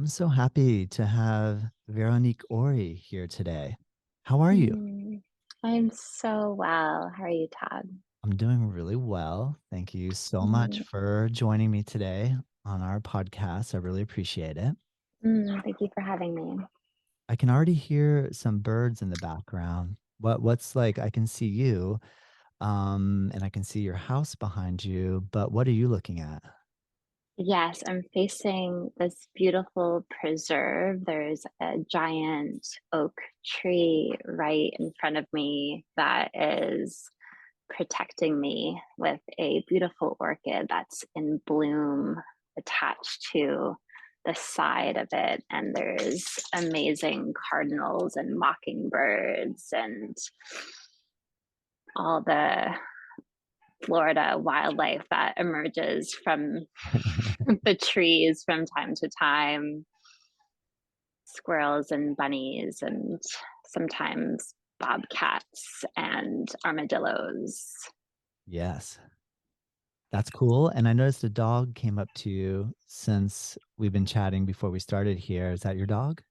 I'm so happy to have Veronique Ory here today. How are you? Mm, I'm so well. How are you, Todd? I'm doing really well. Thank you so much Mm, for joining me today on our podcast. I really appreciate it. thank you for having me. I can already hear some birds in the background. What's like I can see you, and I can see your house behind you, but what are you looking at? Yes, I'm facing this beautiful preserve. There's a giant oak tree right in front of me that is protecting me with a beautiful orchid that's in bloom attached to the side of it. And there's amazing cardinals and mockingbirds and all the Florida wildlife that emerges from the trees from time to time, squirrels and bunnies, and sometimes bobcats and armadillos. Yes, that's cool. And I noticed a dog came up to you since we've been chatting before we started here. Is that your dog?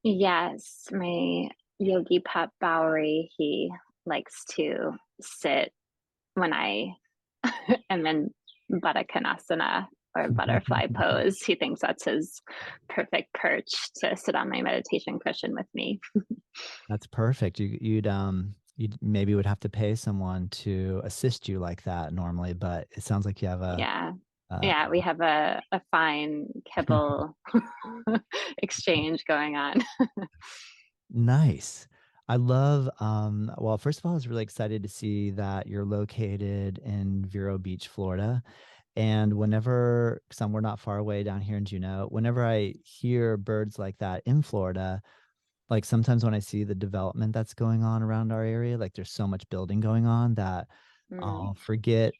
Yes, my yogi pup Bowery, he likes to sit when I am in Baddha or butterfly pose. He thinks that's his perfect perch to sit on my meditation cushion with me. That's perfect. You'd maybe would have to pay someone to assist you like that normally, but it sounds like you have Yeah. a Yeah, we have a fine kibble exchange going on. nice. I love well, first of all, I was really excited to see that you're located in Vero Beach, Florida. And whenever, because we're not far away down here in Juneau, whenever I hear birds like that in Florida, like sometimes when I see the development that's going on around our area, like there's so much building going on that Mm, I'll forget,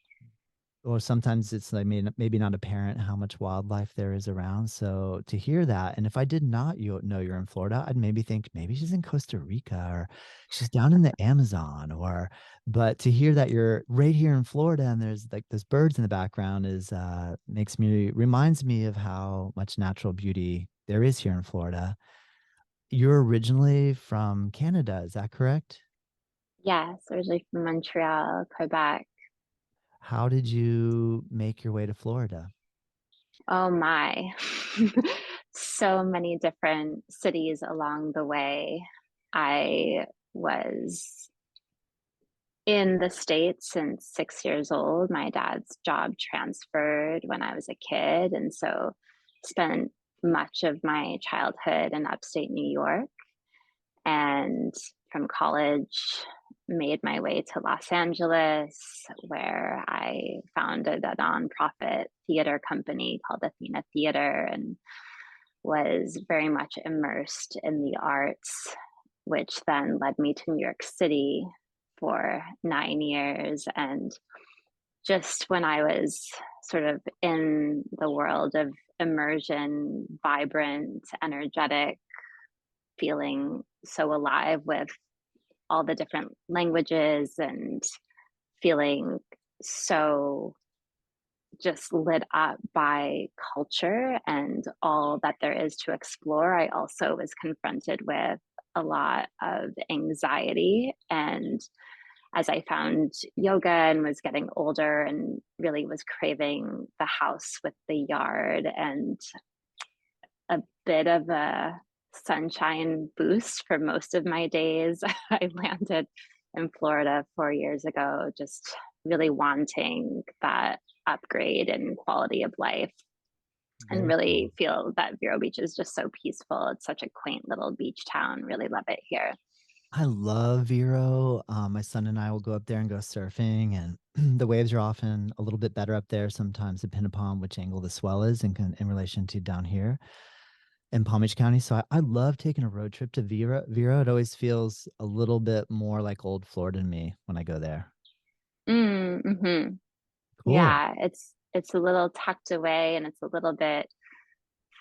or sometimes it's like maybe not apparent how much wildlife there is around. So to hear that, and if I did not know you're in Florida, I'd maybe think maybe she's in Costa Rica or she's down in the Amazon, or but to hear that you're right here in Florida and there's like those birds in the background is reminds me of how much natural beauty there is here in Florida. You're originally from Canada, is that correct? yes, originally from Montreal, Quebec. How did you make your way to Florida? Oh my. So many different cities along the way. I was in the States since 6 years old. My dad's job transferred when I was a kid, and so spent much of my childhood in upstate New York. And from college, made my way to Los Angeles, where I founded a nonprofit theater company called Athena Theater and was very much immersed in the arts, which then led me to New York City for 9 years. And just when I was sort of in the world of immersion, vibrant, energetic, feeling so alive with all the different languages and feeling so just lit up by culture and all that there is to explore. I also was confronted with a lot of anxiety. And as I found yoga and was getting older and really was craving the house with the yard and a bit of a sunshine boost for most of my days, I landed in Florida 4 years ago, just really wanting that upgrade in quality of life and Very really cool. feel that Vero Beach is just so peaceful. It's such a quaint little beach town. Really love it here. I love Vero. My son and I will go up there and go surfing, and the waves are often a little bit better up there sometimes, depending upon which angle the swell is in relation to down here in Palm Beach County. So I love taking a road trip to Vero. Vero, it always feels a little bit more like old Florida to me when I go there. Mm-hmm. Cool. Yeah, it's a little tucked away and it's a little bit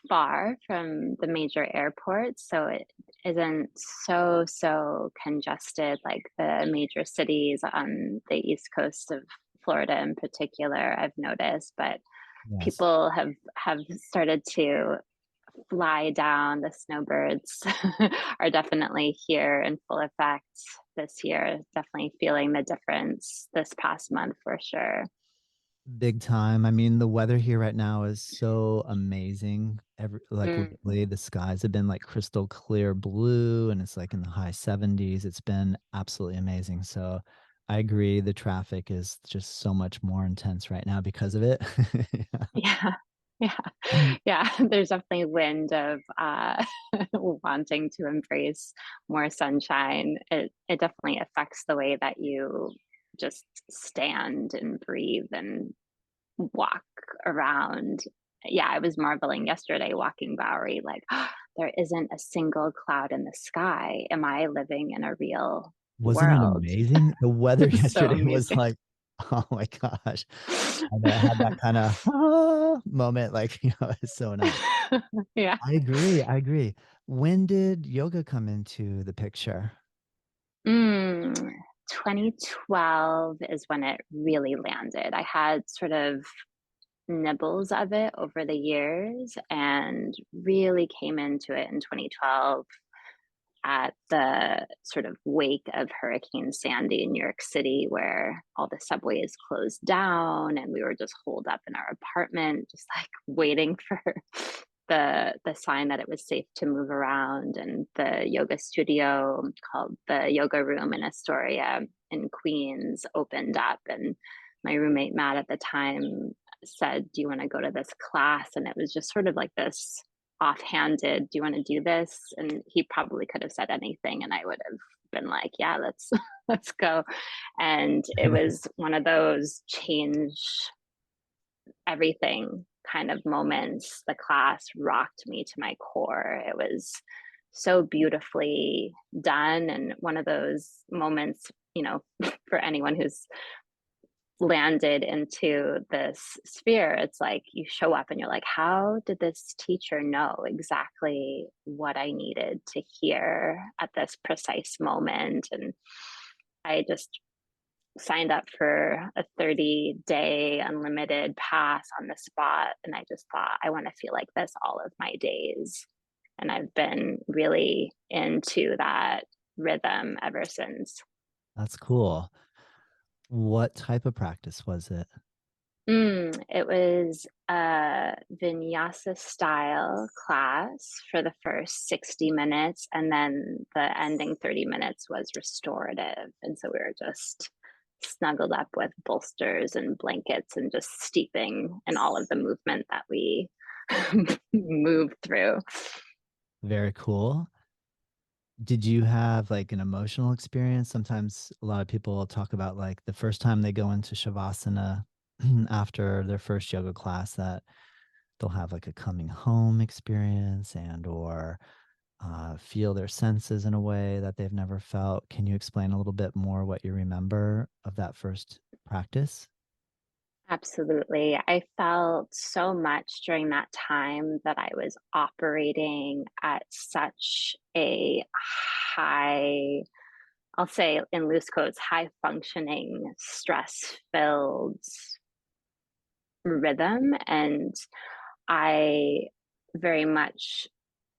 far from the major airports, so it isn't so congested like the major cities on the east coast of Florida in particular, I've noticed. But Yes. people have started to fly down. The snowbirds are definitely here in full effect this year. Definitely feeling the difference this past month for sure. Big time. I mean, the weather here right now is so amazing. Like Mm. lately, the skies have been like crystal clear blue and it's like in the high 70s. It's been absolutely amazing. So I agree. The traffic is just so much more intense right now because of it. Yeah. Yeah. Yeah. Yeah. There's definitely wind of wanting to embrace more sunshine. It definitely affects the way that you just stand and breathe and walk around. Yeah, I was marveling yesterday walking Bowery, like, there isn't a single cloud in the sky. Am I living in a real Wasn't it world? amazing? The weather So yesterday was amazing. like, oh my gosh. I know it had that kind of moment, like, it's so nice. Yeah. I agree. I agree. When did yoga come into the picture? Mm, 2012 is when it really landed. I had sort of nibbles of it over the years and really came into it in 2012 at the sort of wake of Hurricane Sandy in New York City, where all the subways closed down and we were just holed up in our apartment, just like waiting for the sign that it was safe to move around. And the yoga studio called the Yoga Room in Astoria in Queens opened up, and my roommate Matt at the time said, "Do you want to go to this class?" And it was just sort of like this offhanded, "Do you want to do this?" And he probably could have said anything, and I would have been like, "Yeah, let's let's go." And it was one of those change everything kind of moments. The class rocked me to my core. It was so beautifully done, and one of those moments, for anyone who's landed into this sphere, it's like you show up and you're like, how did this teacher know exactly what I needed to hear at this precise moment? And I just signed up for a 30-day unlimited pass on the spot. And I just thought, I want to feel like this all of my days. And I've been really into that rhythm ever since. That's cool. What type of practice was it? It was a vinyasa style class for the first 60 minutes, and then the ending 30 minutes was restorative. And so we were just snuggled up with bolsters and blankets and just steeping in all of the movement that we moved through. Very cool. Did you have like an emotional experience? Sometimes a lot of people talk about like the first time they go into Shavasana after their first yoga class that they'll have like a coming home experience and or feel their senses in a way that they've never felt. Can you explain a little bit more what you remember of that first practice? Absolutely. I felt so much during that time that I was operating at such a high, I'll say in loose quotes, high functioning, stress filled rhythm. And I very much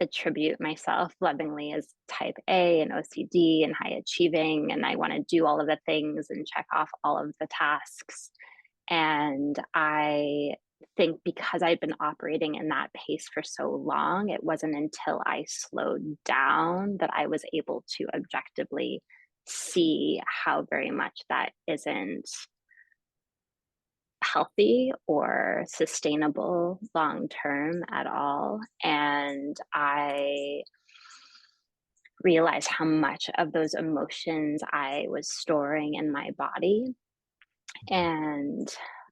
attribute myself lovingly as type A and OCD and high achieving. And I want to do all of the things and check off all of the tasks. And I think because I'd been operating in that pace for so long, it wasn't until I slowed down that I was able to objectively see how very much that isn't healthy or sustainable long term at all. And I realized how much of those emotions I was storing in my body, and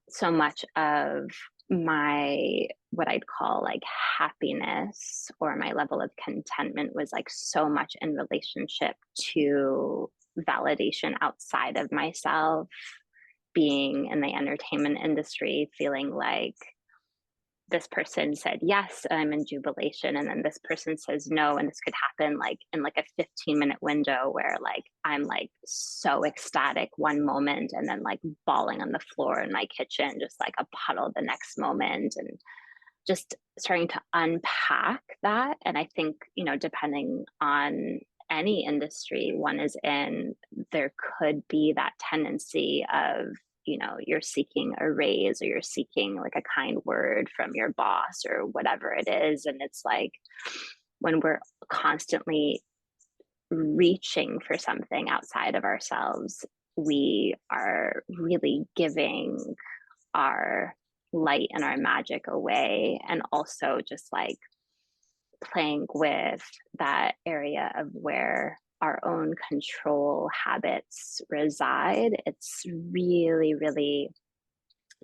so much of my what I'd call like happiness or my level of contentment was like so much in relationship to validation outside of myself, being in the entertainment industry, feeling like this person said yes, I'm in jubilation, and then this person says no, and this could happen like in like a 15-minute window where like I'm like so ecstatic one moment and then like bawling on the floor in my kitchen just like a puddle the next moment. And just starting to unpack that. And I think, depending on any industry one is in, there could be that tendency of, you're seeking a raise or you're seeking like a kind word from your boss or whatever it is. And it's like when we're constantly reaching for something outside of ourselves, we are really giving our light and our magic away. And also just like playing with that area of where our own control habits reside. It's really, really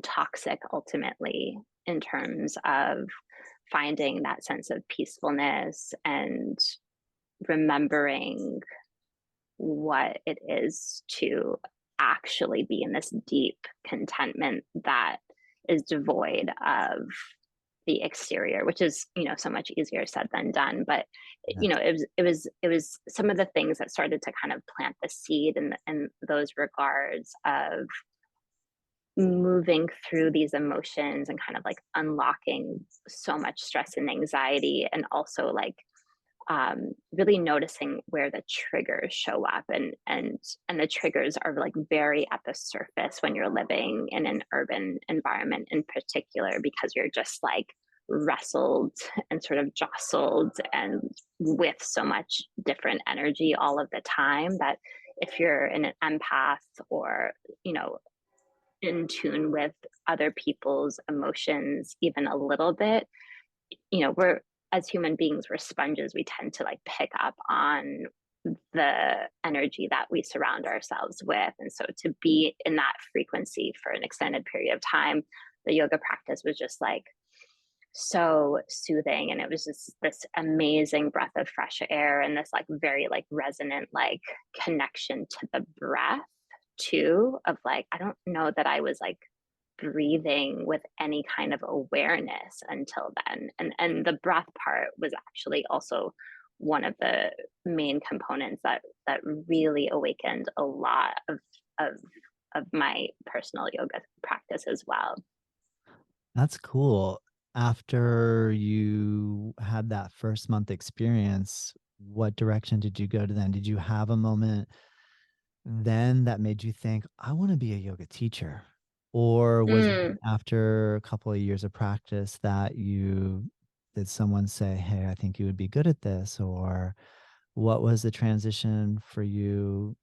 toxic ultimately in terms of finding that sense of peacefulness and remembering what it is to actually be in this deep contentment that is devoid of the exterior, which is, so much easier said than done. But Yes. it was some of the things that started to kind of plant the seed in those regards of moving through these emotions and kind of like unlocking so much stress and anxiety, and also like really noticing where the triggers show up, and the triggers are like very at the surface when you're living in an urban environment in particular, because you're just like wrestled and sort of jostled and with so much different energy all of the time, that if you're an empath or in tune with other people's emotions even a little bit, we're, as human beings, we're sponges. We tend to like pick up on the energy that we surround ourselves with. And so to be in that frequency for an extended period of time, the yoga practice was just like so soothing. And it was just this amazing breath of fresh air and this like very like resonant like connection to the breath too, of like, I don't know that I was like breathing with any kind of awareness until then. And the breath part was actually also one of the main components that really awakened a lot of of my personal yoga practice as well. That's cool. After you had that first month experience, what direction did you go to then? Did you have a moment then that made you think, I want to be a yoga teacher? Or was it Mm. after a couple of years of practice that did someone say, hey, I think you would be good at this? Or what was the transition for you,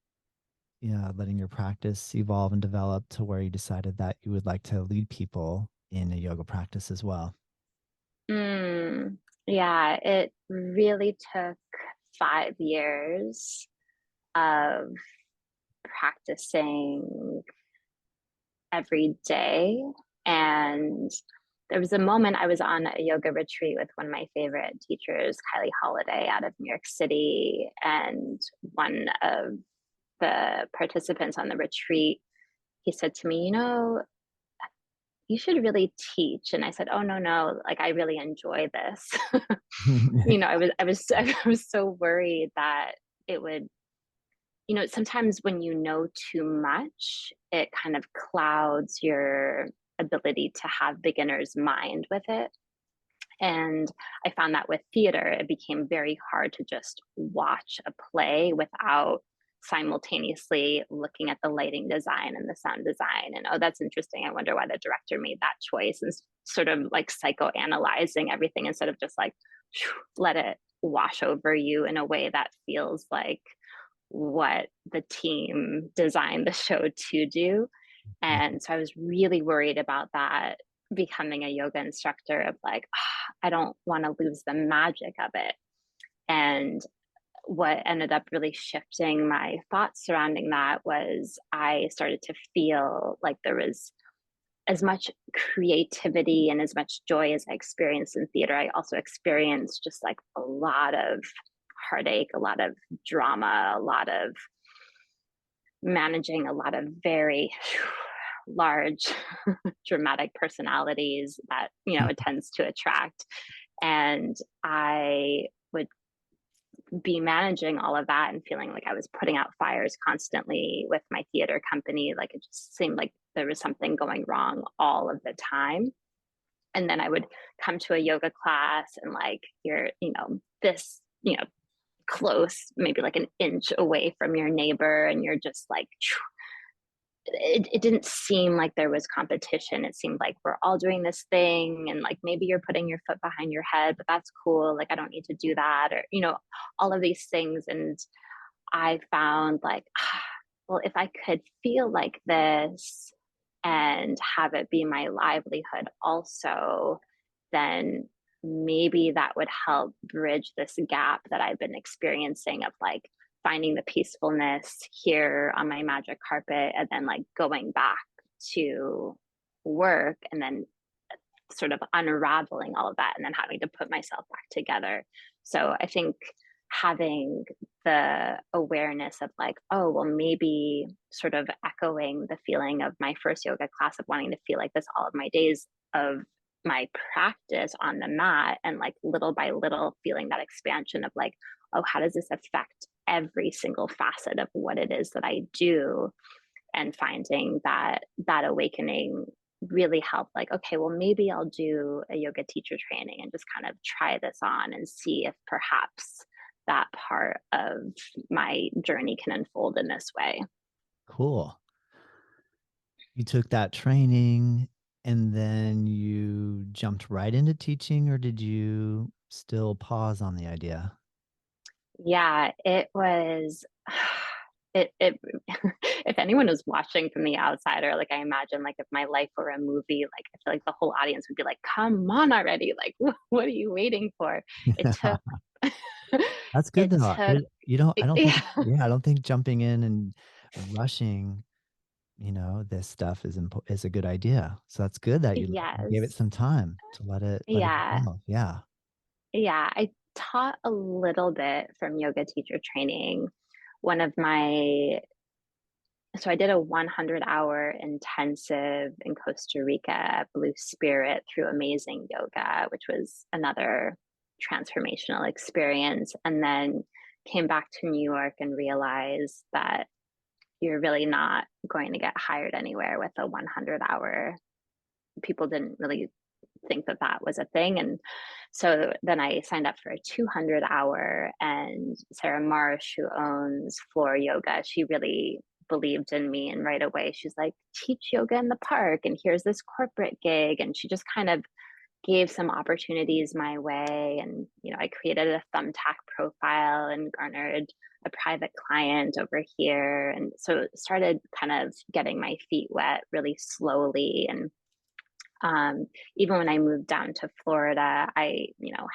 letting your practice evolve and develop to where you decided that you would like to lead people in a yoga practice as well? Mm. Yeah, it really took 5 years of practicing every day. And there was a moment I was on a yoga retreat with one of my favorite teachers, Kylie Holiday, out of New York City. And one of the participants on the retreat, he said to me, you should really teach. And I said, oh, no, no, like I really enjoy this. I was so worried that it would, sometimes when you know too much, it kind of clouds your ability to have beginner's mind with it. And I found that with theater, it became very hard to just watch a play without simultaneously looking at the lighting design and the sound design. And oh, that's interesting. I wonder why the director made that choice, and sort of like psychoanalyzing everything instead of just like let it wash over you in a way that feels like what the team designed the show to do. And so I was really worried about that, becoming a yoga instructor, of like, I don't want to lose the magic of it. And what ended up really shifting my thoughts surrounding that was I started to feel like there was as much creativity and as much joy as I experienced in theater. I also experienced just like a lot of heartache, a lot of drama, a lot of managing a lot of very large dramatic personalities that it tends to attract. And I would be managing all of that and feeling like I was putting out fires constantly with my theater company. Like it just seemed like there was something going wrong all of the time. And then I would come to a yoga class and like you're, this, close, maybe like an inch away from your neighbor, and you're just like, it didn't seem like there was competition. It seemed like we're all doing this thing, and like maybe you're putting your foot behind your head, but that's cool. Like I don't need to do that, or all of these things. And I found like, well, if I could feel like this and have it be my livelihood also, then maybe that would help bridge this gap that I've been experiencing of like finding the peacefulness here on my magic carpet and then like going back to work and then sort of unraveling all of that and then having to put myself back together. So I think having the awareness of like, oh, well, maybe sort of echoing the feeling of my first yoga class of wanting to feel like this all of my days of my practice on the mat, and like little by little feeling that expansion of like, oh, how does this affect every single facet of what it is that I do, and finding that awakening really helped. Like, okay, well, maybe I'll do a yoga teacher training and just kind of try this on and see if perhaps that part of my journey can unfold in this way. Cool. You took that training and then you jumped right into teaching, or did you still pause on the idea? Yeah, it was it if anyone was watching from the outsider, like I imagine like if my life were a movie, like I feel like the whole audience would be like, come on already, like what are you waiting for? It took That's good it though. took I don't think, yeah, yeah, I don't think jumping in and rushing, this stuff is a good idea. So that's good that you gave it yes. some time to let it Yeah. evolve. Yeah. Yeah, I taught a little bit from yoga teacher training. One of my So I did a 100-hour intensive in Costa Rica, Blue Spirit, through amazing yoga, which was another transformational experience. And then came back to New York and realized that you're really not going to get hired anywhere with a 100-hour. People didn't really think that that was a thing. And so then I signed up for a 200-hour, and Sarah Marsh, who owns Floor Yoga, she really believed in me. And right away, she's like, teach yoga in the park, and here's this corporate gig. And she just kind of gave some opportunities my way. And, I created a thumbtack profile and garnered a private client over here. And so started kind of getting my feet wet really slowly. And even when I moved down to Florida, I,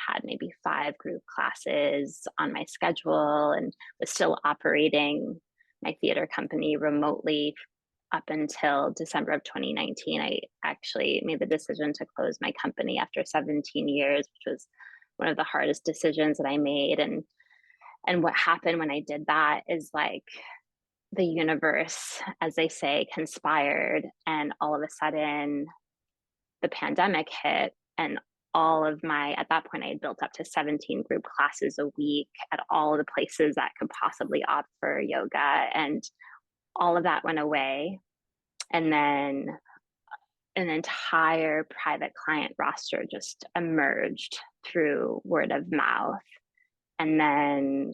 had maybe 5 group classes on my schedule and was still operating my theater company remotely up until December of 2019. I actually made the decision to close my company after 17 years, which was one of the hardest decisions that I made. And what happened when I did that is like the universe, as they say, conspired, and all of a sudden the pandemic hit, and all of my, at that point I had built up to 17 group classes a week at all of the places that could possibly offer yoga, and all of that went away. And then an entire private client roster just emerged through word of mouth. And then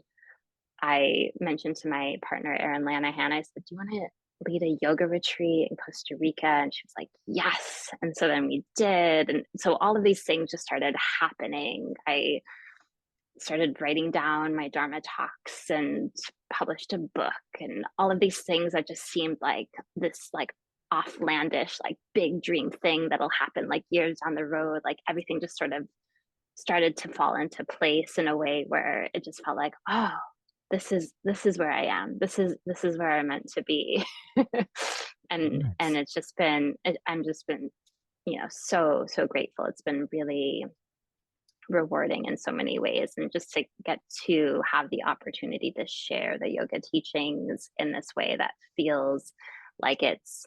I mentioned to my partner, Erin Lanahan, I said, do you want to lead a yoga retreat in Costa Rica? And she was like, yes. And so then we did. And so all of these things just started happening. I started writing down my Dharma talks and published a book, and all of these things that just seemed like this like offlandish, like big dream thing that'll happen like years down the road. Like everything just sort of started to fall into place in a way where it just felt like, oh, this is where I am. This is where I'm meant to be. And Nice. it's just been I'm just been, so grateful. It's been really rewarding in so many ways, and just to get to have the opportunity to share the yoga teachings in this way that feels like it's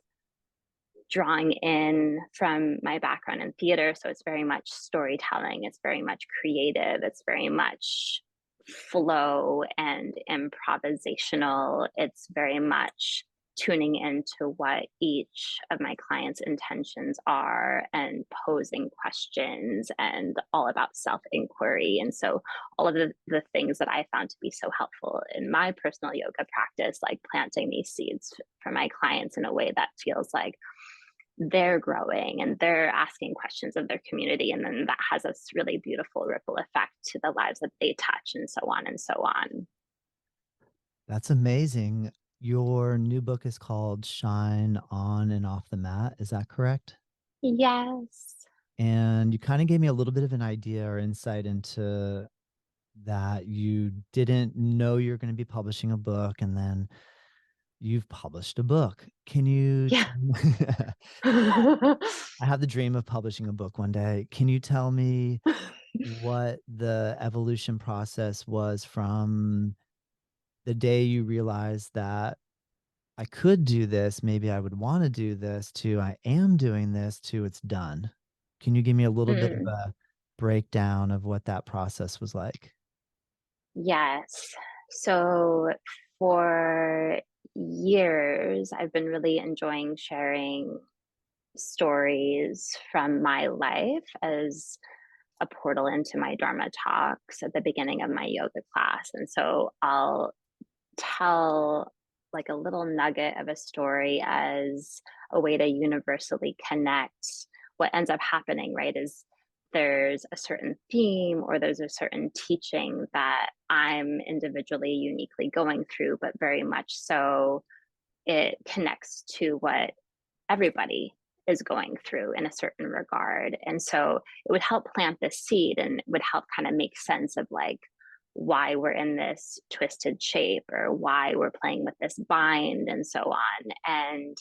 drawing in from my background in theater. So it's very much storytelling, it's very much creative, it's very much flow and improvisational. It's very much tuning into what each of my clients' intentions are and posing questions and all about self inquiry. And so, all of the things that I found to be so helpful in my personal yoga practice, like planting these seeds for my clients in a way that feels like they're growing and they're asking questions of their community. And then that has this really beautiful ripple effect to the lives that they touch, and so on and so on. That's amazing. Your new book is called Shine On and Off the Mat. Is that correct? Yes. And you kind of gave me a little bit of an idea or insight into that you didn't know you're going to be publishing a book, and then you've published a book. Can you Yeah. tell me I have the dream of publishing a book one day. Can you tell me what the evolution process was from the day you realized that I could do this, maybe I would want to do this, to I am doing this, to it's done? Can you give me a little bit of Mm, a breakdown of what that process was like? yes. So for years, I've been really enjoying sharing stories from my life as a portal into my Dharma talks at the beginning of my yoga class. And so I'll tell like a little nugget of a story as a way to universally connect. What ends up happening, right, is there's a certain theme or there's a certain teaching that I'm individually uniquely going through, but very much so it connects to what everybody is going through in a certain regard. And so it would help plant the seed and would help kind of make sense of like why we're in this twisted shape or why we're playing with this bind and so on. And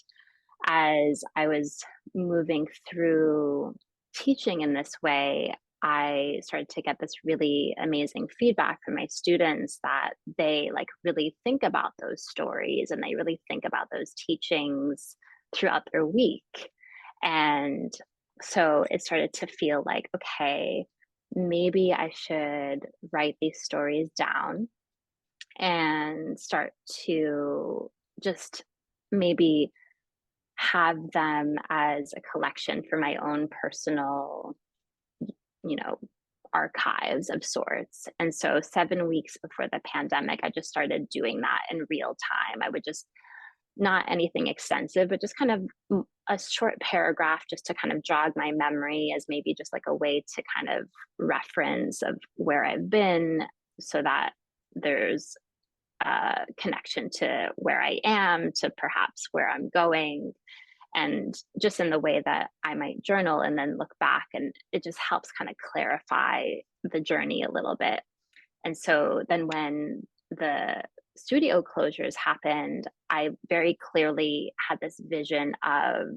as I was moving through teaching in this way, I started to get this really amazing feedback from my students that they like really think about those stories and they really think about those teachings throughout their week. And so it started to feel like, okay, maybe I should write these stories down and start to just maybe have them as a collection for my own personal, you know, archives of sorts. And so 7 weeks before the pandemic, I just started doing that in real time. I would just not anything extensive, but just kind of a short paragraph just to kind of jog my memory as maybe just like a way to kind of reference of where I've been so that there's a connection to where I am, to perhaps where I'm going, and just in the way that I might journal and then look back. And it just helps kind of clarify the journey a little bit. And so then when the studio closures happened, I very clearly had this vision of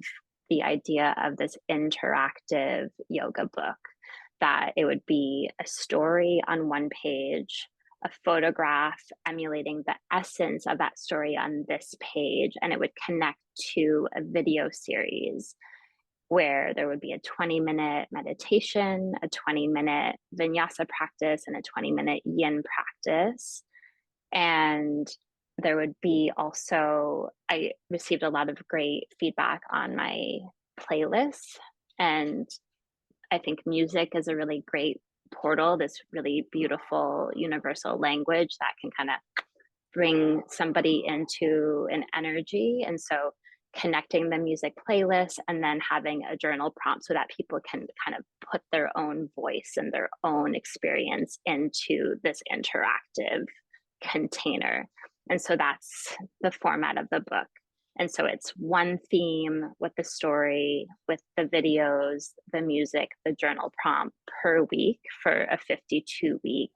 the idea of this interactive yoga book, that it would be a story on one page, a photograph emulating the essence of that story on this page, and it would connect to a video series where there would be a 20-minute meditation, a 20-minute vinyasa practice, and a 20-minute yin practice. And there would be also, I received a lot of great feedback on my playlists. And I think music is a really great portal, this really beautiful universal language that can kind of bring somebody into an energy. And so connecting the music playlist and then having a journal prompt so that people can kind of put their own voice and their own experience into this interactive container. And so that's the format of the book. And so it's one theme with the story, with the videos, the music, the journal prompt per week for a 52-week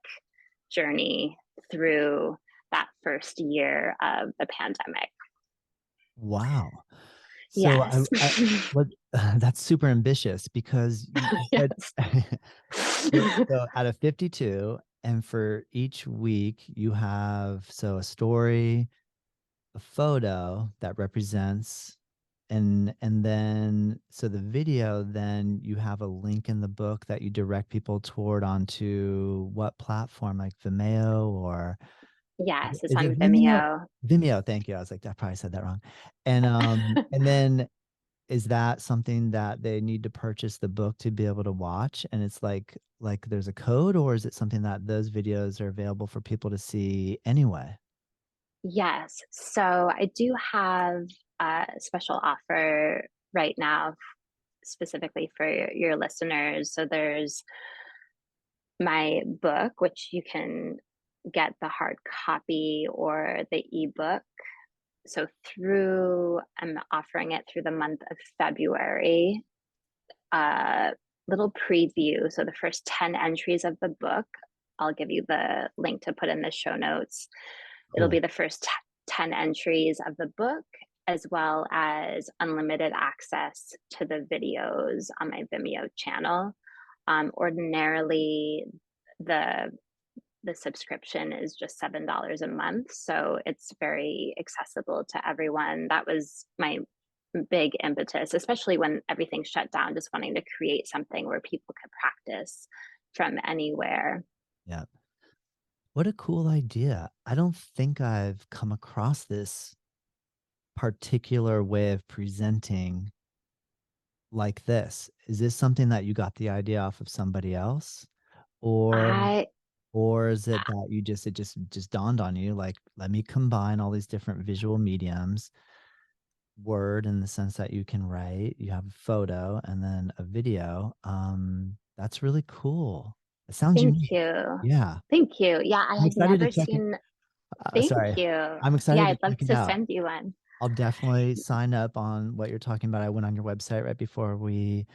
journey through that first year of the pandemic. Wow. So Yes. I what that's super ambitious because you said Yes. so out of 52, and for each week you have so a story, a photo that represents, and then so the video, then you have a link in the book that you direct people toward onto what platform, like Vimeo or Yes, it's Is it on Vimeo? Vimeo. Vimeo, thank you. I was like, I probably said that wrong. And then is that something that they need to purchase the book to be able to watch? And it's like there's a code, or is it something that those videos are available for people to see anyway? Yes. So I do have a special offer right now, specifically for your listeners. So there's my book, which you can get the hard copy or the ebook. So I'm offering it through the month of February. A little preview. So the first 10 entries of the book, I'll give you the link to put in the show notes. It'll be Cool. the first 10 entries of the book, as well as unlimited access to the videos on my Vimeo channel. Ordinarily, the the subscription is just $7 a month, so it's very accessible to everyone. That was my big impetus, especially when everything shut down, just wanting to create something where people could practice from anywhere. Yeah. What a cool idea. I don't think I've come across this particular way of presenting like this. Is this something that you got the idea off of somebody else? Or I or is it that it just dawned on you like, let me combine all these different visual mediums, word in the sense that you can write, you have a photo and then a video. That's really cool. It sounds Thank unique. you. Yeah. Thank you. Yeah, I I'm had excited to never check it. seen. Thank Sorry. you. I'm Yeah, excited to I'd love check it to out. send you one. I'll definitely sign up on what you're talking about. I went on your website right before we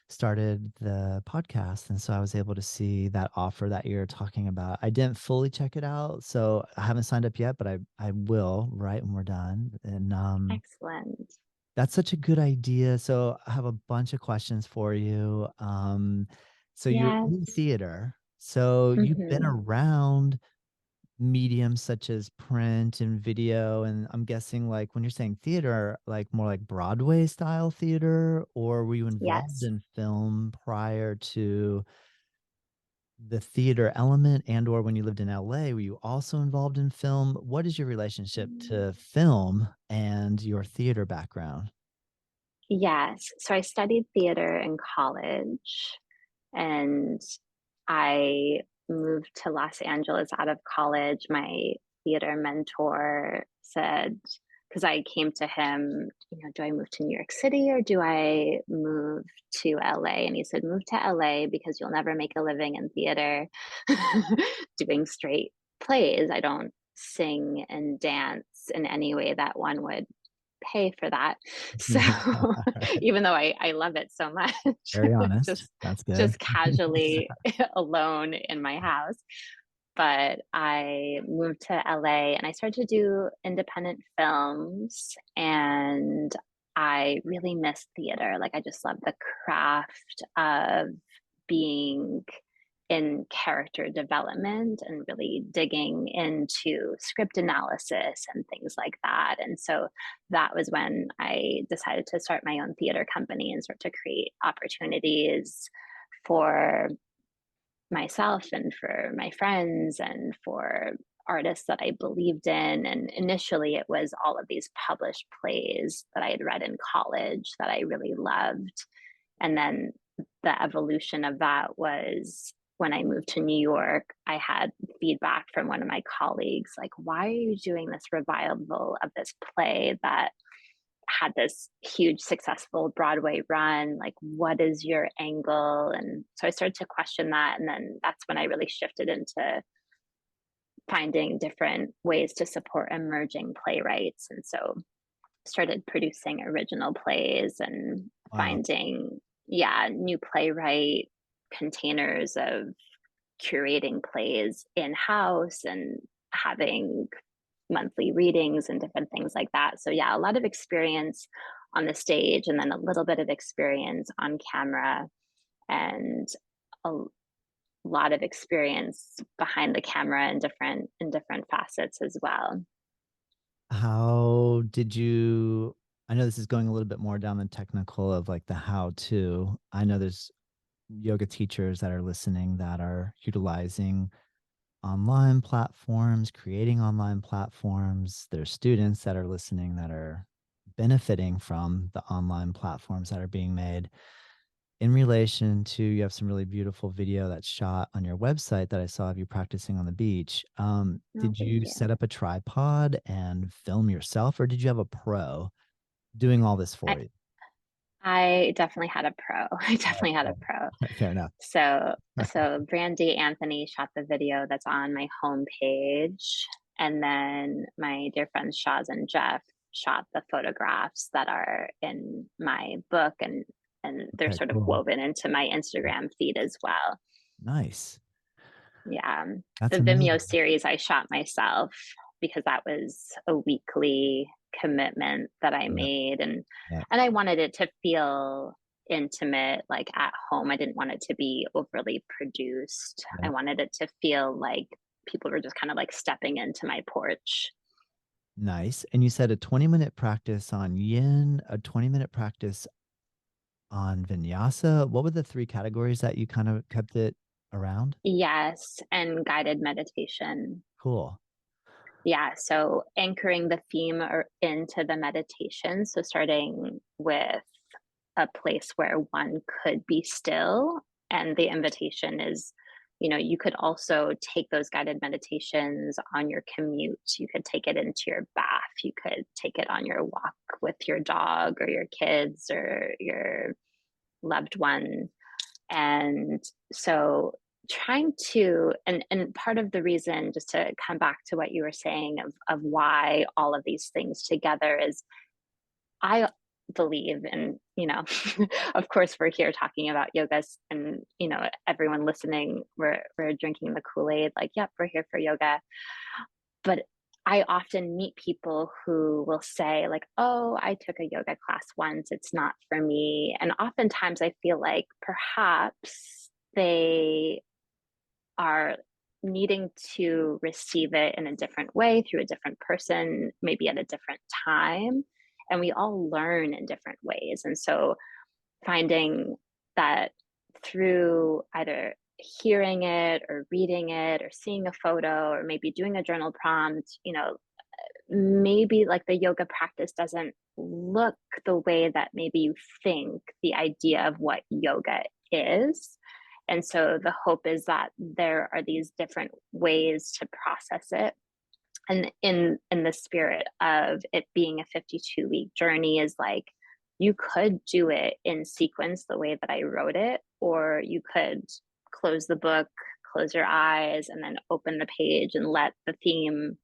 started the podcast. And so I was able to see that offer that you're talking about. I didn't fully check it out. So I haven't signed up yet, but I will right when we're done. And Excellent. that's such a good idea. So I have a bunch of questions for you. So you're in Yes. theater. So you've been Hmm. around mediums such as print and video, and I'm guessing like when you're saying theater, like more like Broadway style theater, or were you involved Yes. in film prior to the theater element, and or when you lived in LA, were you also involved in film? What is your relationship to film and your theater background? Yes. So I studied theater in college, and I moved to Los Angeles out of college. My theater mentor said, because I came to him, do I move to New York City or do I move to LA? And he said, move to LA because you'll never make a living in theater doing straight plays. I don't sing and dance in any way that one would pay for that. So even though I love it so much, Very honest. just That's good. just casually alone in my house. But I moved to LA and I started to do independent films, and I really miss theater. Like I just love the craft of being in character development and really digging into script analysis and things like that. And so that was when I decided to start my own theater company and start to create opportunities for myself and for my friends and for artists that I believed in. And initially, it was all of these published plays that I had read in college that I really loved. And then the evolution of that was when I moved to New York, I had feedback from one of my colleagues like, why are you doing this revival of this play that had this huge successful Broadway run? Like, what is your angle? And so I started to question that. And then that's when I really shifted into finding different ways to support emerging playwrights. And so started producing original plays and Wow. finding, yeah, new playwright containers of curating plays in house and having monthly readings and different things like that. So, yeah, a lot of experience on the stage and then a little bit of experience on camera and a lot of experience behind the camera in different facets as well. How did you I know this is going a little bit more down the technical of like the how to. I know there's yoga teachers that are listening that are utilizing online platforms, creating online platforms. There's students that are listening that are benefiting from the online platforms that are being made. In relation to, you have some really beautiful video that's shot on your website that I saw of you practicing on the beach. No, Did thank you you. set up a tripod and film yourself, or did you have a pro doing all this I, for you? I definitely had a pro. I definitely had a Okay. pro. Fair enough. So Brandy Anthony shot the video that's on my homepage, and then my dear friends Shaz and Jeff shot the photographs that are in my book, and they're Okay, sort of cool. woven into my Instagram feed as well. Nice. Yeah. The That's Vimeo amazing. series I shot myself because that was a weekly commitment that I Yeah, made, yeah, and I wanted it to feel intimate, like at home. I didn't want it to be overly produced. I yeah. wanted it to feel like people were just kind of like stepping into my porch. Nice. And you said a 20-minute practice on yin, a 20-minute practice on vinyasa. What were the three categories that you kind of kept it around? Yes, and guided meditation. Cool. Yeah, so anchoring the theme or into the meditation. So starting with a place where one could be still. And the invitation is, you could also take those guided meditations on your commute. You could take it into your bath. You could take it on your walk with your dog or your kids or your loved one. And so trying to and part of the reason, just to come back to what you were saying of why all of these things together, is I believe, and of course we're here talking about yoga, and everyone listening, we're drinking the Kool-Aid, like, yep, we're here for yoga. But I often meet people who will say, like, oh, I took a yoga class once, it's not for me. And oftentimes I feel like perhaps they are needing to receive it in a different way through a different person, maybe at a different time. And we all learn in different ways. And so finding that through either hearing it or reading it or seeing a photo or maybe doing a journal prompt, maybe like the yoga practice doesn't look the way that maybe you think the idea of what yoga is. And so the hope is that there are these different ways to process it. And in the spirit of it being a 52-week journey, is like you could do it in sequence the way that I wrote it, or you could close the book, close your eyes, and then open the page and let the theme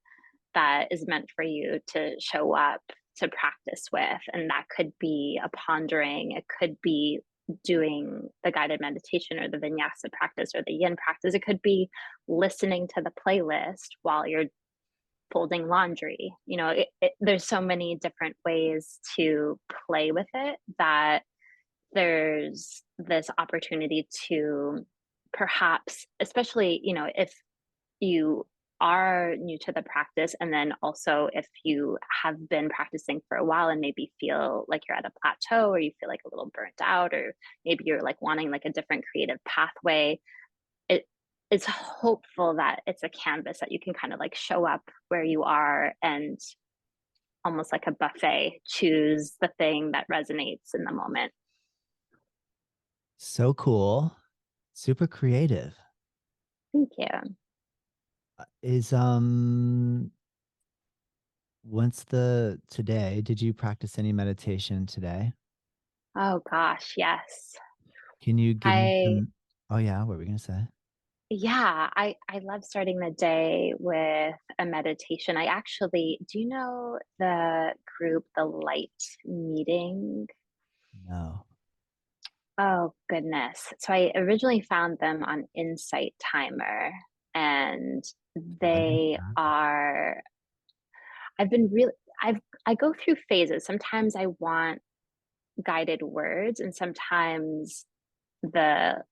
that is meant for you to show up to practice with. And that could be a pondering, it could be doing the guided meditation or the vinyasa practice or the yin practice, it could be listening to the playlist while you're folding laundry. There's so many different ways to play with it, that there's this opportunity to perhaps, especially if you are new to the practice, and then also if you have been practicing for a while and maybe feel like you're at a plateau, or you feel like a little burnt out, or maybe you're like wanting like a different creative pathway, it it's hopeful that it's a canvas that you can kind of like show up where you are, and almost like a buffet, choose the thing that resonates in the moment. So cool. Super creative. Thank you. Is once the today, did you practice any meditation today? Oh gosh, yes. Can you give me I some? Oh yeah, what were we gonna say? Yeah, I love starting the day with a meditation. I actually, do you know the group, The Light Meeting? No. Oh goodness. So I originally found them on Insight Timer, and What is they that? are I've been really I go through phases. Sometimes I want guided words, and sometimes the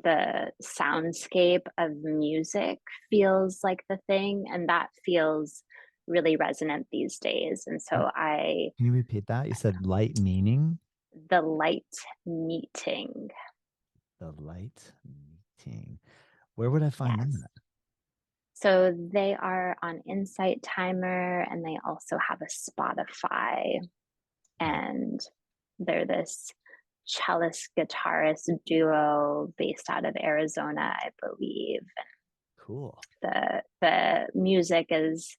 the soundscape of music feels like the thing, and that feels really resonant these days. And What? so I Can you repeat that? You said light meaning? the light meeting. The light meeting. Where would I find Yes. that? So they are on Insight Timer and they also have a Spotify. Nice. And they're this cellist guitarist duo based out of Arizona, I believe. Cool. The music is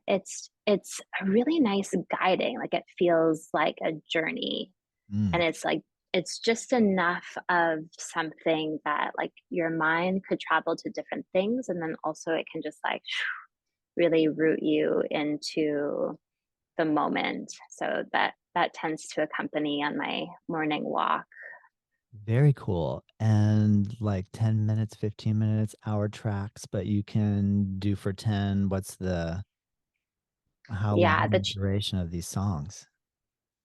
it's a really nice guiding. Like it feels like a journey. And Mm. it's like it's just enough of something that like your mind could travel to different things and then also it can just like really root you into the moment. So that tends to accompany on my morning walk. Very cool. And like 10 minutes, 15 minutes, hour tracks, but you can do for 10. How long Yeah, is the duration of these songs?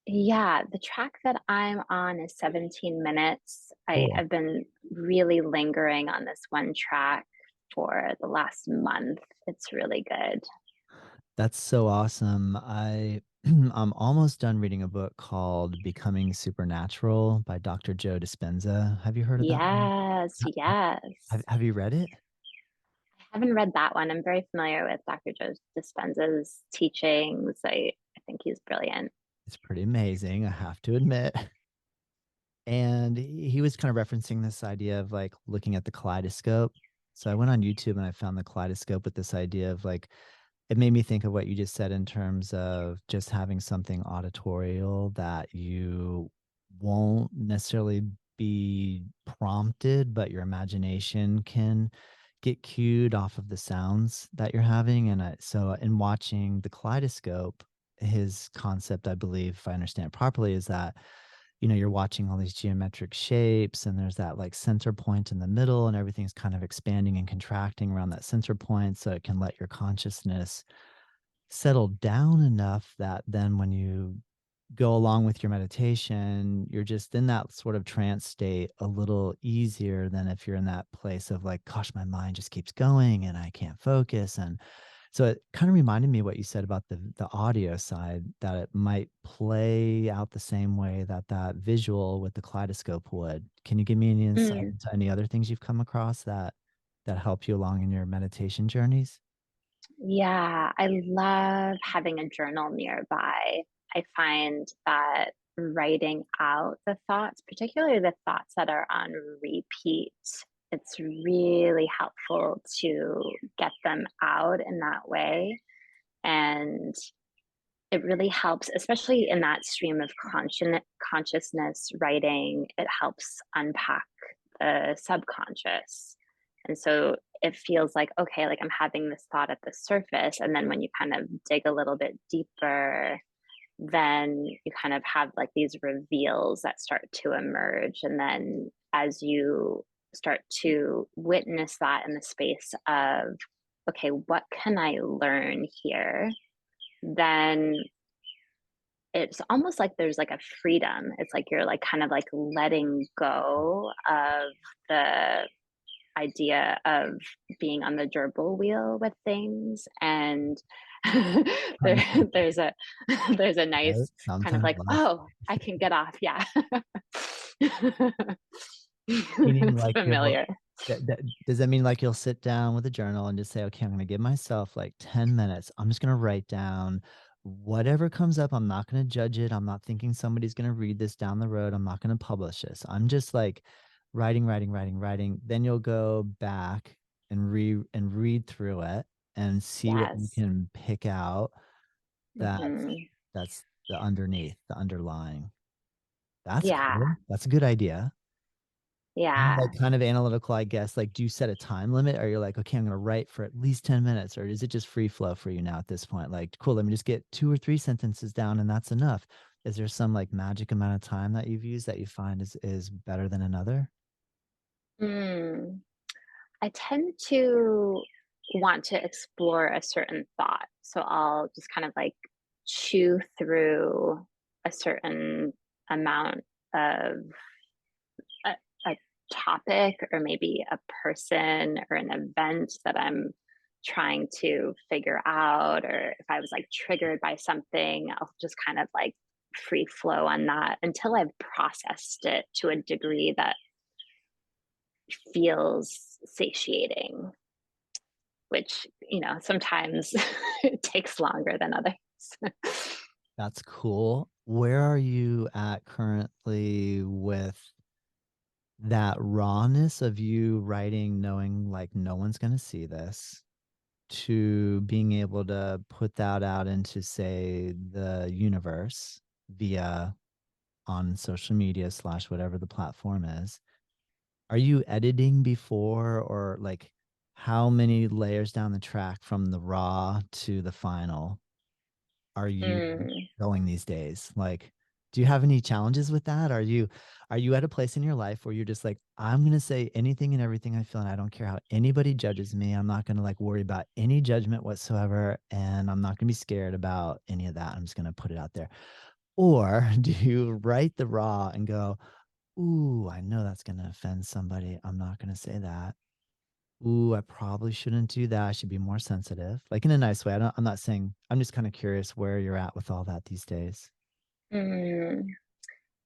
the track that I'm on is 17 minutes. Cool. I've been really lingering on this one track for the last month. It's really good. That's so awesome. I'm almost done reading a book called Becoming Supernatural by Dr. Joe Dispenza. Have you heard of that one? Yes, yes. Have you read it? I haven't read that one. I'm very familiar with Dr. Joe Dispenza's teachings. I think he's brilliant. It's pretty amazing, I have to admit. And he was kind of referencing this idea of like looking at the kaleidoscope. So I went on YouTube and I found the kaleidoscope with this idea of like, it made me think of what you just said in terms of just having something auditorial that you won't necessarily be prompted, but your imagination can get cued off of the sounds that you're having. And so in watching the kaleidoscope, his concept, I believe, if I understand it properly, is that you're watching all these geometric shapes and there's that like center point in the middle and everything's kind of expanding and contracting around that center point so it can let your consciousness settle down enough that then when you go along with your meditation, you're just in that sort of trance state a little easier than if you're in that place of like, gosh, my mind just keeps going and I can't focus. And so it kind of reminded me what you said about the audio side, that it might play out the same way that that visual with the kaleidoscope would. Can you give me any insight Mm. into any other things you've come across that help you along in your meditation journeys? Yeah, I love having a journal nearby. I find that writing out the thoughts, particularly the thoughts that are on repeat, it's really helpful to get them out in that way. And it really helps, especially in that stream of consciousness writing, it helps unpack the subconscious. And so it feels like, okay, like I'm having this thought at the surface. And then when you kind of dig a little bit deeper, then you kind of have like these reveals that start to emerge. And then as you start to witness that in the space of, okay, what can I learn here? Then it's almost like there's like a freedom. It's like you're like kind of like letting go of the idea of being on the gerbil wheel with things and there Right. there's a there's a Right? nice kind of Sometimes like life, oh I can get off yeah meaning it's like familiar. does that mean like you'll sit down with a journal and just say, okay, I'm going to give myself like 10 minutes. I'm just going to write down whatever comes up. I'm not going to judge it. I'm not thinking somebody's going to read this down the road. I'm not going to publish this. I'm just like writing, writing, writing, writing. Then you'll go back and read through it and see what you Yes. can pick out that's Hmm. that's the underneath, the underlying. That's Yeah, cool. That's a good idea. yeah. Like kind of analytical, I guess. Like, do you set a time limit? Or you're like, okay, I'm gonna write for at least 10 minutes, or is it just free flow for you now at this point? Like, cool, let me just get 2 or 3 sentences down and that's enough. Is there some like magic amount of time that you've used that you find is better than another? Mm. I tend to want to explore a certain thought. So I'll just kind of like chew through a certain amount of a topic or maybe a person or an event that I'm trying to figure out. Or if I was like triggered by something, I'll just kind of like free flow on that until I've processed it to a degree that feels satiating. which, sometimes it takes longer than others. That's cool. Where are you at currently with that rawness of you writing, knowing like no one's going to see this, to being able to put that out into, say, the universe via on social media slash whatever the platform is? Are you editing before, or like how many layers down the track from the raw to the final are you Mm, going these days? Like, do you have any challenges with that? Are you at a place in your life where you're just like, I'm gonna say anything and everything I feel, and I don't care how anybody judges me. I'm not gonna like worry about any judgment whatsoever, and I'm not gonna be scared about any of that. I'm just gonna put it out there. Or do you write the raw and go, ooh, I know that's gonna offend somebody. I'm not gonna say that. Ooh, I probably shouldn't do that. I should be more sensitive. Like in a nice way. I'm not saying, I'm just kind of curious where you're at with all that these days. mm.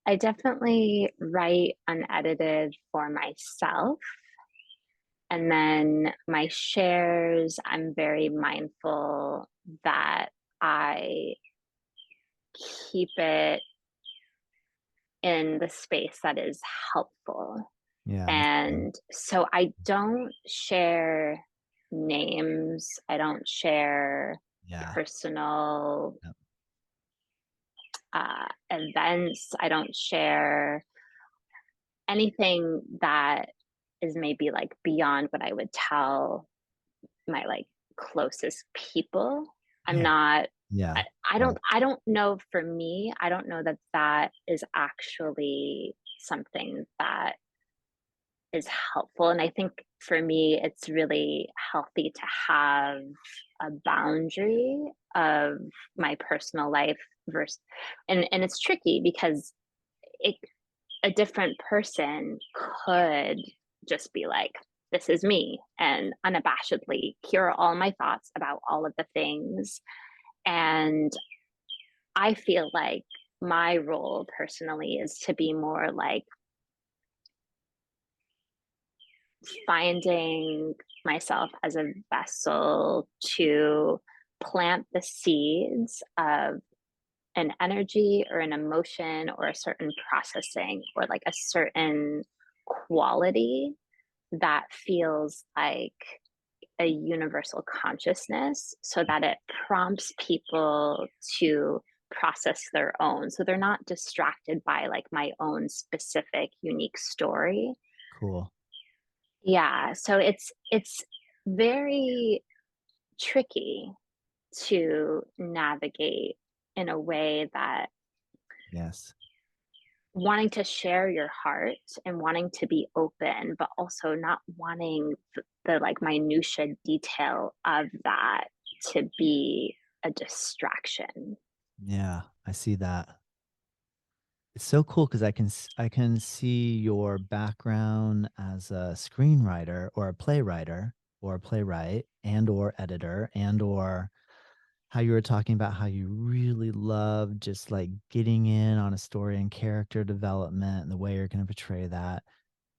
I definitely write unedited for myself. And then my shares, I'm very mindful that I keep it in the space that is helpful. Yeah, that's good. And so I don't share names, I don't share Yeah. personal Yep. events, I don't share anything that is maybe like beyond what I would tell my like closest people. I'm Yeah. not Yeah. I, I Right. don't I don't know for me, I don't know that that is actually something that is helpful. And I think for me it's really healthy to have a boundary of my personal life versus and it's tricky because it a different person could just be like, this is me, and unabashedly, here are all my thoughts about all of the things. And I feel like my role personally is to be more like finding myself as a vessel to plant the seeds of an energy or an emotion or a certain processing or like a certain quality that feels like a universal consciousness so that it prompts people to process their own so they're not distracted by like my own specific unique story. Cool. Yeah, so it's very tricky to navigate in a way that Yes. wanting to share your heart and wanting to be open, but also not wanting the like minutia detail of that to be a distraction. Yeah. I see that. It's so cool because I can see your background as a screenwriter or a playwriter or a playwright and or editor and or how you were talking about how you really love just like getting in on a story and character development and the way you're going to portray that.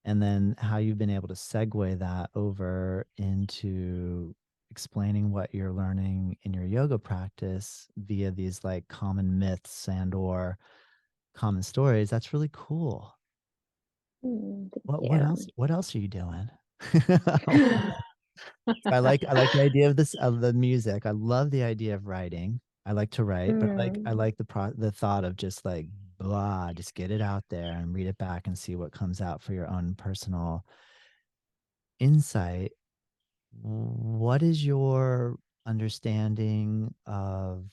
And then how you've been able to segue that over into explaining what you're learning in your yoga practice via these like common myths and or common stories. That's really cool. Thank What else? you. What else are you doing? I like the idea of this of the music. I love the idea of writing. I like to write, but I Mm, like the thought of just like blah, just get it out there and read it back and see what comes out for your own personal insight. What is your understanding of,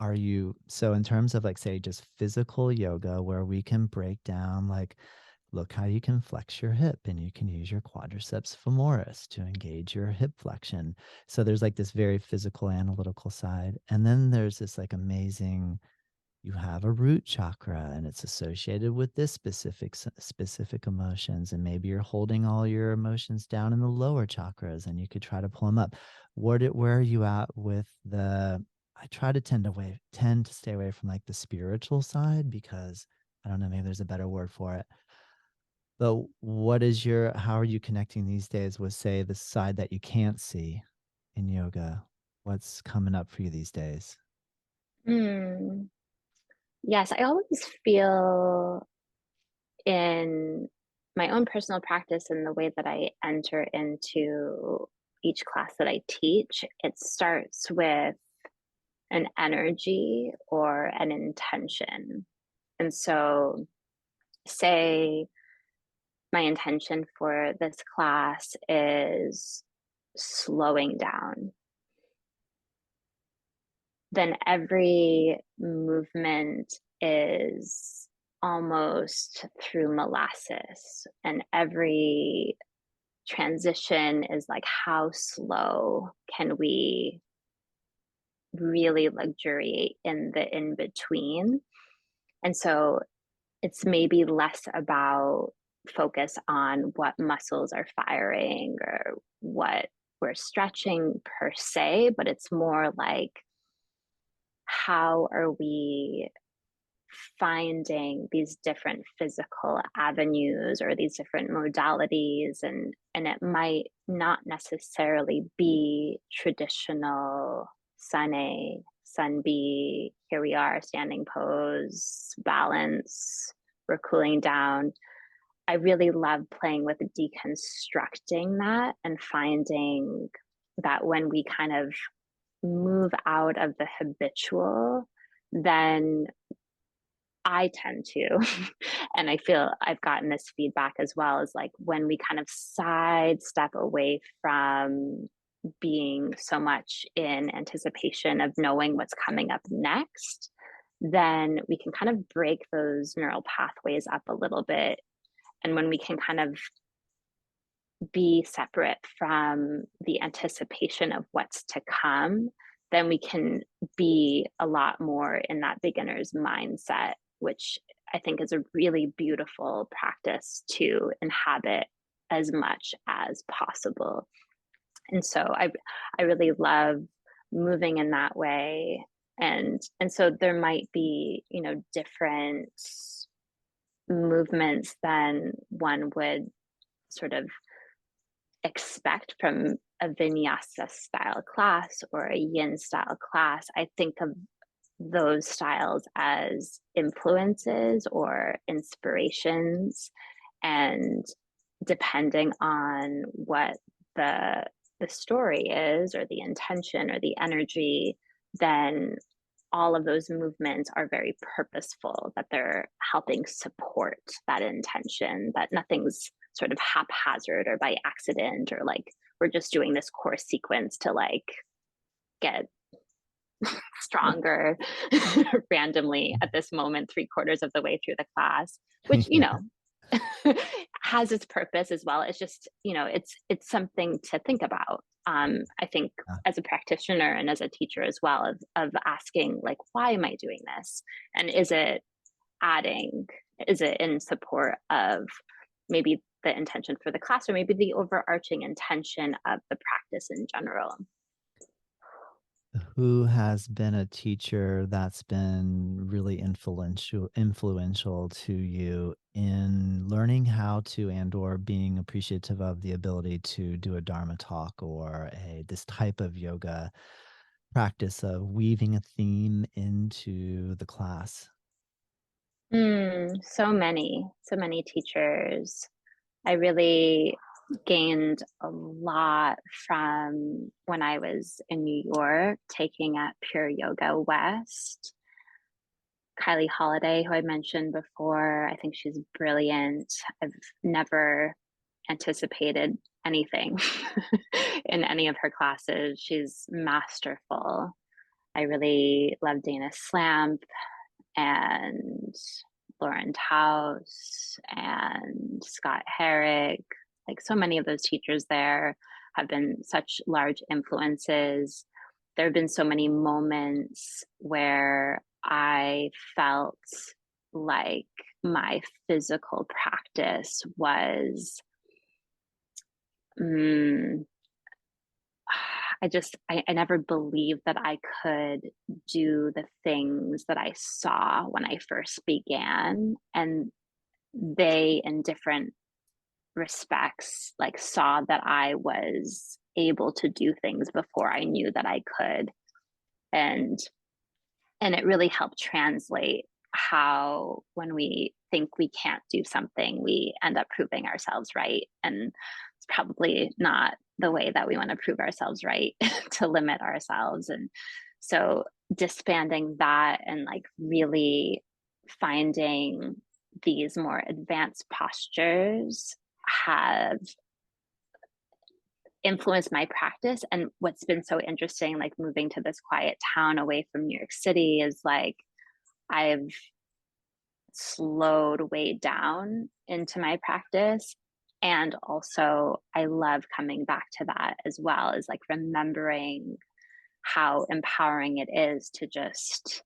are you, so in terms of like say just physical yoga where we can break down like, look how you can flex your hip and you can use your quadriceps femoris to engage your hip flexion. So there's like this very physical analytical side, and then there's this like amazing, you have a root chakra and it's associated with this specific emotions, and maybe you're holding all your emotions down in the lower chakras and you could try to pull them up. Where are you at with the, I try to tend to stay away from like the spiritual side because I don't know, maybe there's a better word for it. But what is your, how are you connecting these days with say the side that you can't see? in yoga? What's coming up for you these days? Hmm. Yes, I always feel in my own personal practice and the way that I enter into each class that I teach, it starts with an energy or an intention. And so, say my intention for this class is slowing down, then every movement is almost through molasses, and every transition is like, how slow can we really luxuriate in the in between? And so it's maybe less about focus on what muscles are firing or what we're stretching per se, but it's more like, how are we finding these different physical avenues or these different modalities, and it might not necessarily be traditional sun A, sun B, here we are, standing pose, balance, we're cooling down. I really love playing with deconstructing that and finding that when we kind of move out of the habitual, then I tend to, and I feel I've gotten this feedback as well, is like when we kind of sidestep away from being so much in anticipation of knowing what's coming up next, then we can kind of break those neural pathways up a little bit. And when we can kind of be separate from the anticipation of what's to come, then we can be a lot more in that beginner's mindset, which I think is a really beautiful practice to inhabit as much as possible. And so I really love moving in that way. And so there might be, different movements than one would sort of expect from a vinyasa style class or a yin style class. I think of those styles as influences or inspirations, and depending on what the the story is or the intention or the energy, then all of those movements are very purposeful, that they're helping support that intention, that nothing's sort of haphazard or by accident, or like we're just doing this course sequence to like get stronger randomly at this moment, 3/4 of the way through the class, which, Yeah. has its purpose as well. It's just, it's something to think about. I think as a practitioner and as a teacher as well, of asking like, why am I doing this? And adding, is it in support of maybe the intention for the class, or maybe the overarching intention of the practice in general? Who has been a teacher that's been really influential to you in learning how to and or being appreciative of the ability to do a dharma talk or a this type of yoga practice of weaving a theme into the class? So many teachers. I really gained a lot from when I was in New York taking at Pure Yoga West. Kylie Holiday, who I mentioned before, I think she's brilliant. I've never anticipated anything in any of her classes. She's masterful. I really love Dana Slamp and Lauren Taus and Scott Herrick. Like so many of those teachers there have been such large influences. There have been so many moments where I felt like my physical practice was mm, I never believed that I could do the things that I saw when I first began. And they, in different respects, like saw that I was able to do things before I knew that I could. And and it really helped translate how when we think we can't do something, we end up proving ourselves right. And it's probably not the way that we want to prove ourselves right to limit ourselves. And so disbanding that and like really finding these more advanced postures have influenced my practice. And what's been so interesting, like moving to this quiet town away from New York City, is like I've slowed way down into my practice. And also, I love coming back to that as well, as like remembering how empowering it is to just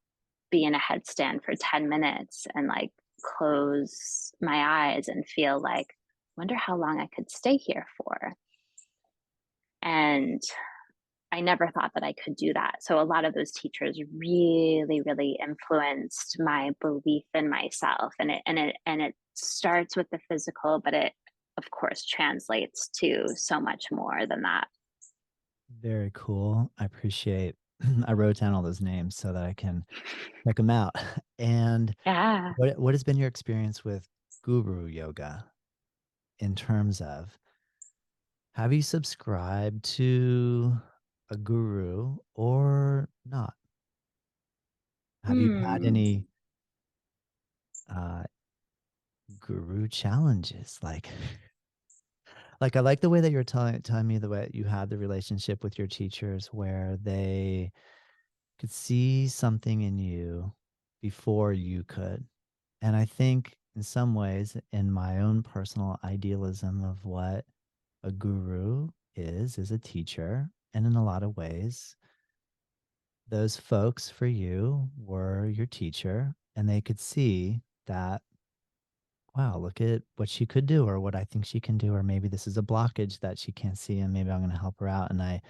be in a headstand for 10 minutes and like close my eyes and feel like, wonder how long I could stay here for. And I never thought that I could do that. So a lot of those teachers really, really influenced my belief in myself. And it starts with the physical, but it of course translates to so much more than that. Very cool. I appreciate I wrote down all those names so that I can check them out. And Yeah. what has been your experience with guru yoga in terms of have you subscribed to a guru or not? Have you had Hmm. any uh guru challenges? Like I like the way that you're telling me the way you had the relationship with your teachers where they could see something in you before you could. And I think in some ways, in my own personal idealism of what a guru is a teacher. And in a lot of ways, those folks for you were your teacher, and they could see that, wow, look at what she could do, or what I think she can do, or maybe this is a blockage that she can't see, and maybe I'm going to help her out. And I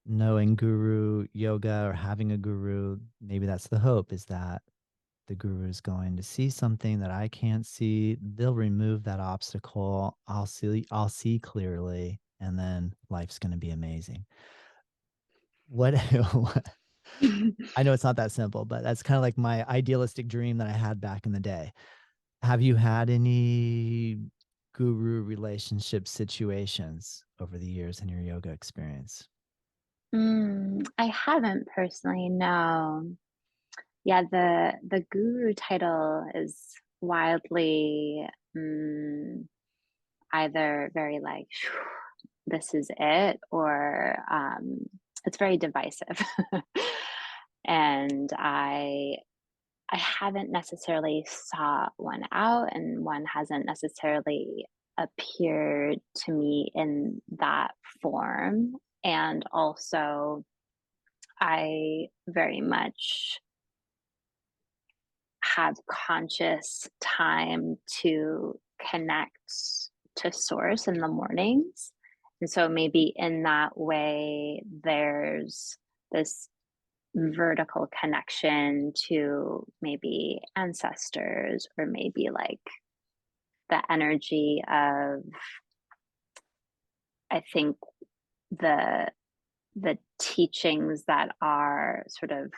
knowing guru yoga or having a guru, maybe that's the hope is that the guru is going to see something that I can't see. They'll remove that obstacle. I'll see clearly, and then life's going to be amazing. What I know it's not that simple, but that's kind of like my idealistic dream that I had back in the day. Have you had any guru relationship situations over the years in your yoga experience? I haven't personally, no. Yeah, the guru title is wildly either very like this is it, or it's very divisive. And I haven't necessarily sought one out, and one hasn't necessarily appeared to me in that form. And also, I very much have conscious time to connect to source in the mornings. And so maybe in that way, there's this vertical connection to maybe ancestors, or maybe like the energy of, I think, the the teachings that are sort of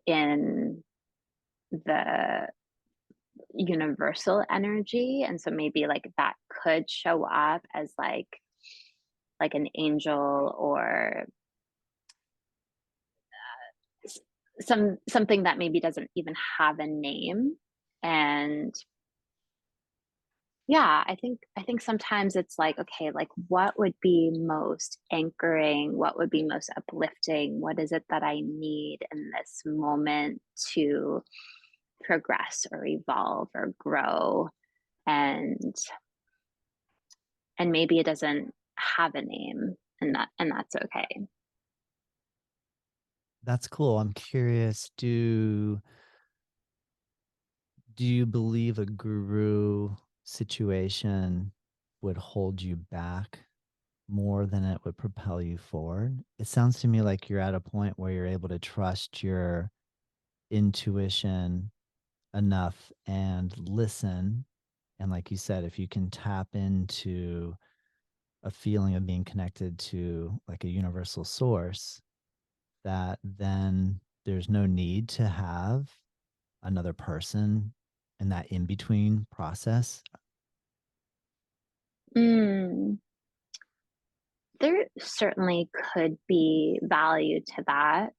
in the universal energy. And so maybe like that could show up as like an angel, or something that maybe doesn't even have a name. And yeah, I think sometimes it's like, okay, like what would be most anchoring, what would be most uplifting, what is it that I need in this moment to progress or evolve or grow. And and maybe it doesn't have a name, and that's okay. That's cool. I'm curious, do you believe a guru situation would hold you back more than it would propel you forward? It sounds to me like you're at a point where you're able to trust your intuition enough and listen. And like you said, if you can tap into a feeling of being connected to like a universal source, that then there's no need to have another person in that in between process. Mm, there certainly could be value to that.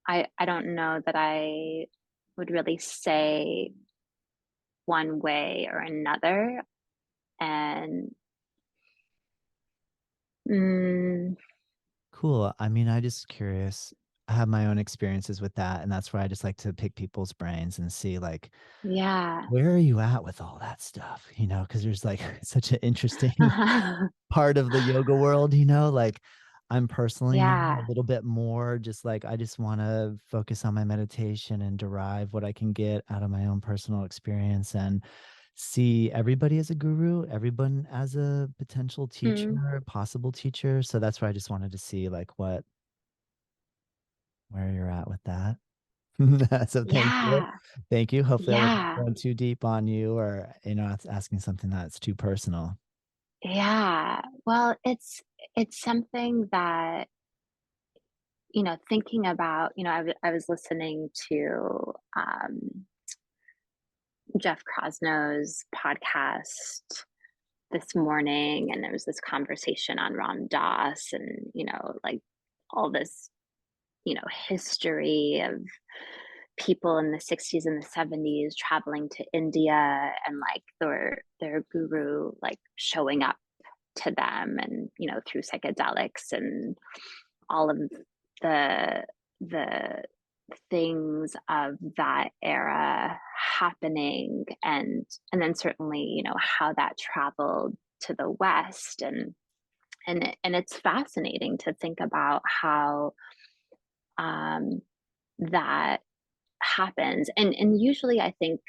I don't know that I would really say one way or another. And mm, Cool. I mean, I just curious. I have my own experiences with that, and that's where I just like to pick people's brains and see like yeah. where are you at with all that stuff, because there's like such an interesting part of the yoga world, like I'm personally now a Yeah. little bit more just like I just want to focus on my meditation and derive what I can get out of my own personal experience and see everybody as a guru, everyone as a potential teacher, Mm, possible teacher. So that's where I just wanted to see like where you're at with that. So thank you. yeah. Thank you. Hopefully I wasn't Yeah. going too deep on you or, asking something that's too personal. Yeah. Well, it's something that, thinking about, I was listening to Jeff Krosnow's podcast this morning, and there was this conversation on Ram Dass and, like all this, history of people in the 60s and the 70s traveling to India, and like their guru like showing up to them, and through psychedelics and all of the things of that era happening, and then certainly how that traveled to the West, and it's fascinating to think about how um, that happens, and usually I think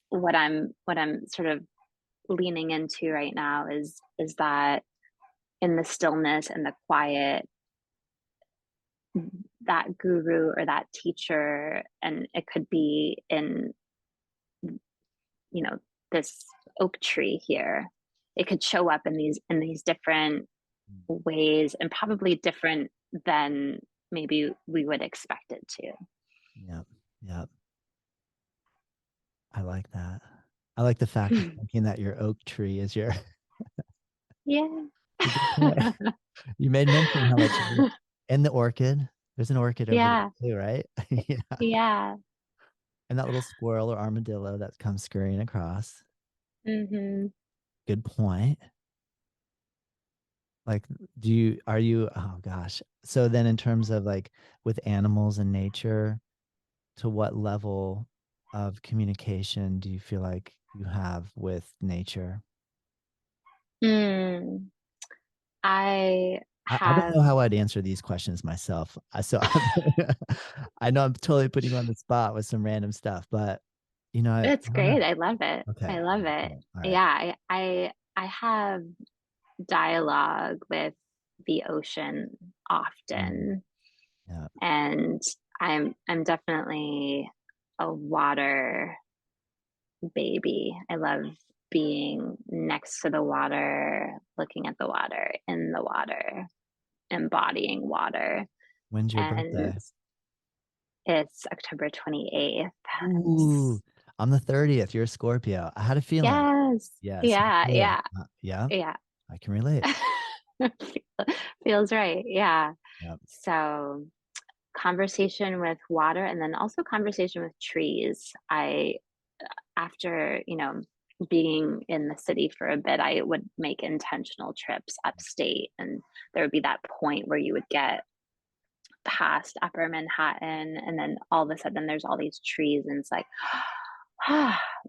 what I'm sort of leaning into right now is that in the stillness and the quiet, that guru or that teacher, and it could be in this oak tree here, it could show up in these different ways, and probably different than maybe we would expect it to. Yep. Yep. I like that. I like the fact of thinking that your oak tree is your Yeah. it's a good point. You made mention how much and the orchid. There's an orchid over there Yeah. too, right? Yeah. Yeah. And that little squirrel or armadillo that comes scurrying across. Hmm. Good point. Like, oh gosh. So then in terms of like with animals and nature, to what level of communication do you feel like you have with nature? Mm. I I don't know have, how I'd answer these questions myself. I know I'm totally putting you on the spot with some random stuff, but it's I don't know. great. I love it. Okay. I love it. Cool. All right. Yeah. I have dialogue with the ocean Mm, often, yeah. and I'm definitely a water baby. I love being next to the water, looking at the water, in the water, embodying water. When's your And birthday? it's October 28th. Ooh, I'm the 30th. You're a Scorpio. I had a feeling. Yes. Yes. Me Yeah. too. Yeah. Yeah. Yeah. I can relate. Feels right. Yeah. Yeah. So conversation with water, and then also conversation with trees. After, being in the city for a bit, I would make intentional trips upstate, and there would be that point where you would get past Upper Manhattan, and then all of a sudden there's all these trees, and it's like,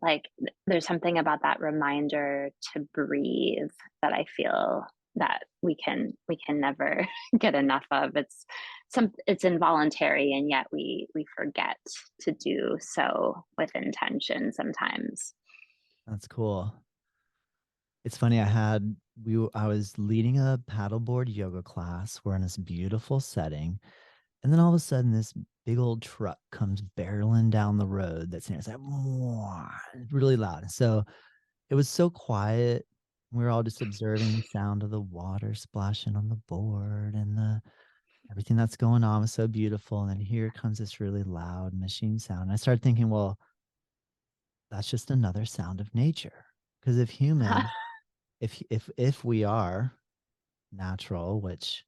like there's something about that reminder to breathe that I feel that we can never get enough of. It's involuntary, and yet we forget to do so with intention sometimes. That's cool. It's funny. I was leading a paddleboard yoga class. We're in this beautiful setting. And then all of a sudden, this big old truck comes barreling down the road that's near. It's like, "Mwah," really loud. So it was so quiet. We're all just observing the sound of the water splashing on the board and the everything that's going on was so beautiful. And then here comes this really loud machine sound. And I started thinking, well, that's just another sound of nature. Because if humans, if we are natural, which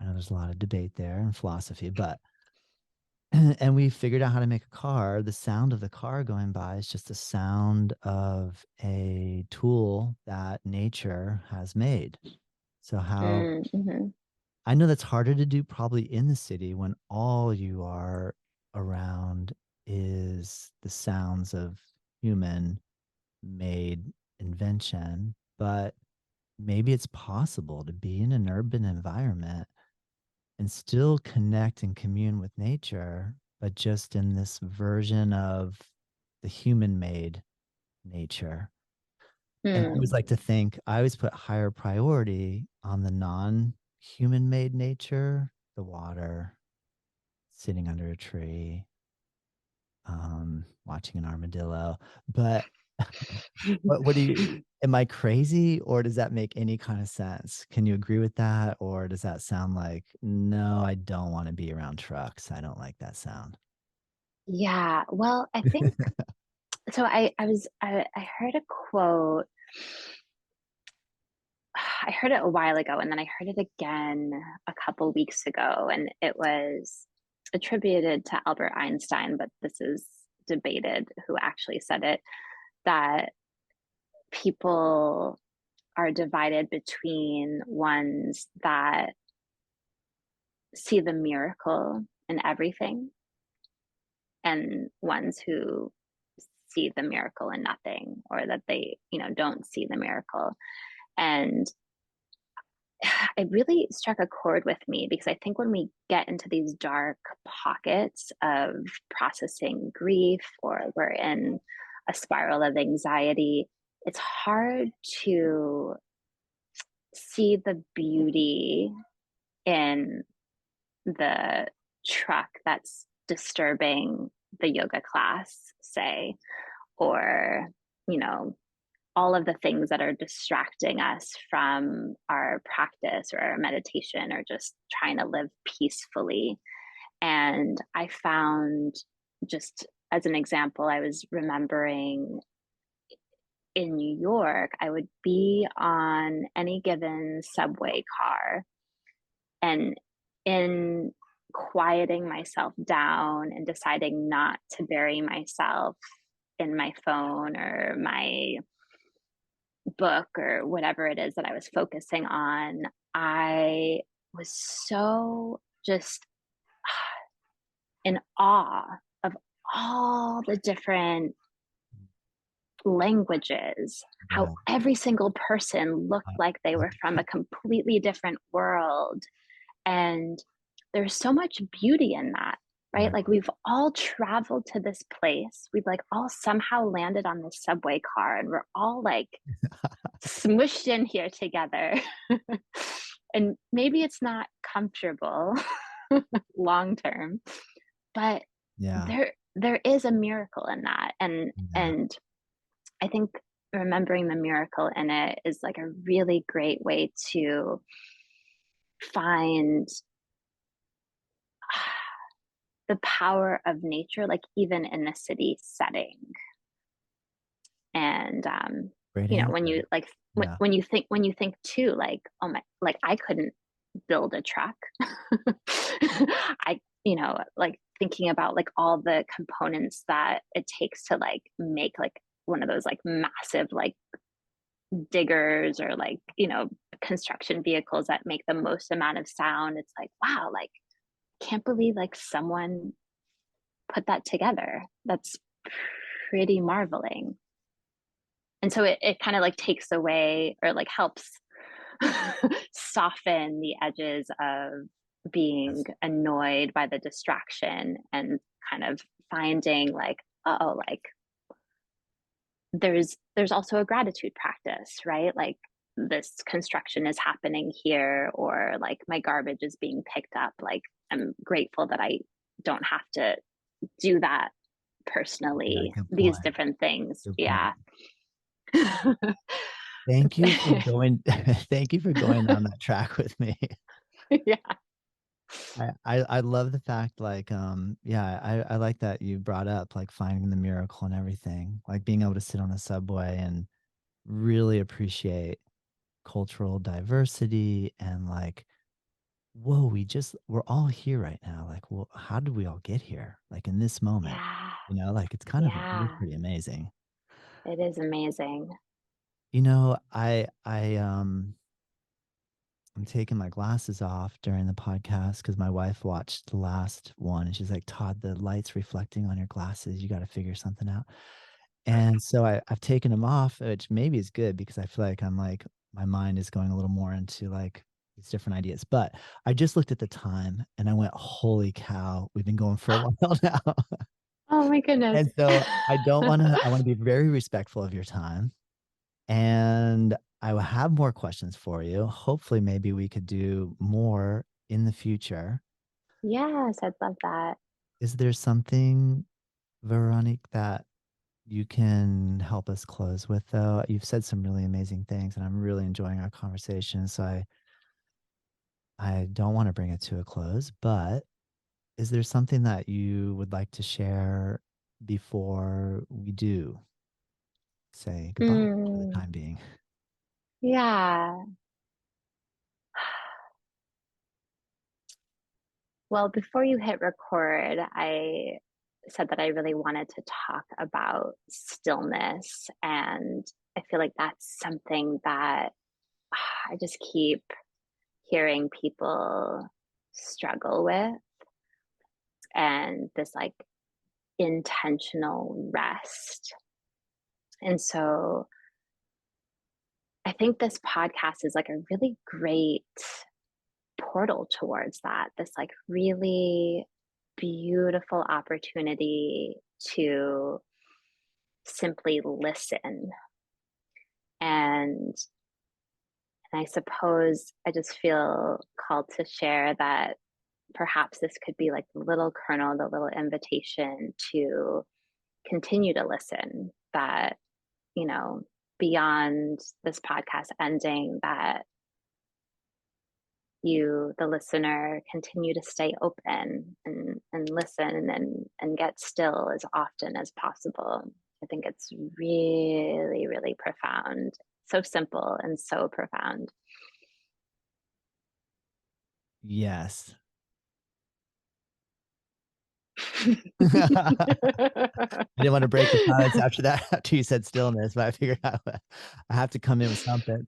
I know there's a lot of debate there in philosophy, but and we figured out how to make a car, the sound of the car going by is just a sound of a tool that nature has made. So how Mm-hmm. I know that's harder to do probably in the city when all you are around is the sounds of human made invention, but maybe it's possible to be in an urban environment and still connect and commune with nature, but just in this version of the human made nature. And I always Mm. like to think, I always put higher priority on the non human made nature, the water, sitting under a tree, watching an armadillo. But what do you, am I crazy or does that make any kind of sense? Can you agree with that? Or does that sound like, no, I don't want to be around trucks. I don't like that sound. Yeah, well, I think so. I heard a quote. I heard it a while ago, and then I heard it again a couple weeks ago, and it was attributed to Albert Einstein, but this is debated who actually said it, that people are divided between ones that see the miracle in everything and ones who see the miracle in nothing, or that they, don't see the miracle. And it really struck a chord with me because I think when we get into these dark pockets of processing grief, or we're in a spiral of anxiety, it's hard to see the beauty in the truck that's disturbing the yoga class, say, or, you know, all of the things that are distracting us from our practice or our meditation or just trying to live peacefully. And I found, just as an example, I was remembering in New York, I would be on any given subway car, and in quieting myself down and deciding not to bury myself in my phone or my book or whatever it is that I was focusing on, I was so just in awe of all the different languages, how Yeah. every single person looked like they were from a completely different world. And there's so much beauty in that, right? Yeah. Like we've all traveled to this place. We've like all somehow landed on this subway car, and we're all like smushed in here together. And maybe it's not comfortable long term, but Yeah. there is a miracle in that. Yeah. And I think remembering the miracle in it is like a really great way to find the power of nature, like even in a city setting. And Great when answer. you like Yeah. when you think too, like, oh my, like I couldn't build a truck. I, like thinking about like all the components that it takes to like make like one of those like massive like diggers, or like, construction vehicles that make the most amount of sound. It's like, wow, like can't believe like someone put that together. That's pretty marveling. And so it kind of like takes away, or like helps soften the edges of being Yes. annoyed by the distraction, and kind of finding like, oh, like there's also a gratitude practice, right? Like this construction is happening here, or like my garbage is being picked up. Like I'm grateful that I don't have to do that Yeah. personally, Good these point. different things. Good point. Yeah. Thank you for going thank you for going down that track with me. Yeah. I love the fact, like, yeah, I like that you brought up, like, finding the miracle and everything, like, being able to sit on the subway and really appreciate cultural diversity and, like, whoa, we're all here right now, like, well, how did we all get here? Like, in this moment, Yeah. like, it's kind of it is Yeah. pretty amazing. It is amazing. I'm taking my glasses off during the podcast because my wife watched the last one and she's like, Todd, the light's reflecting on your glasses. You got to figure something out. And so I've taken them off, which maybe is good because I feel like my mind is going a little more into like these different ideas. But I just looked at the time and I went, holy cow, we've been going for a while now. Oh my goodness. And so I want to be very respectful of your time. And I will have more questions for you. Hopefully, maybe we could do more in the future. Yes, I'd love that. Is there something, Veronique, that you can help us close with, though? You've said some really amazing things, and I'm really enjoying our conversation. So I don't want to bring it to a close, but is there something that you would like to share before we do say goodbye for the Mm, time being? yeah. Well, before you hit record, I said that I really wanted to talk about stillness. And I feel like that's something that I just keep hearing people struggle with, and this like intentional rest. And so I think this podcast is like a really great portal towards that, this like really beautiful opportunity to simply listen. And, and I suppose I just feel called to share that perhaps this could be like the little kernel, the little invitation to continue to listen, that, you know, beyond this podcast ending, that you, the listener, continue to stay open and listen and get still as often as possible. I think it's really, really profound. So simple and so profound. Yes. I didn't want to break the silence after that, after you said stillness, but I figured I have to come in with something.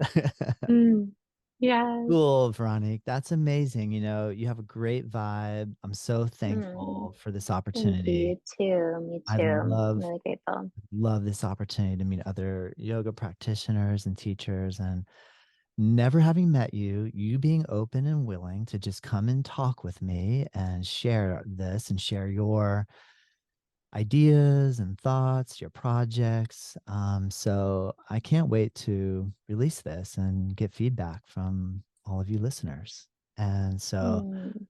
Mm. Yes. Cool, Veronique. That's amazing. You have a great vibe. I'm so Mm. thankful for this Thank you. opportunity. You too. Me I too. I'm love really grateful. love this opportunity to meet other yoga practitioners and teachers, and never having met you, you being open and willing to just come and talk with me and share this and share your ideas and thoughts, your projects. So I can't wait to release this and get feedback from all of you listeners. And so, Mm.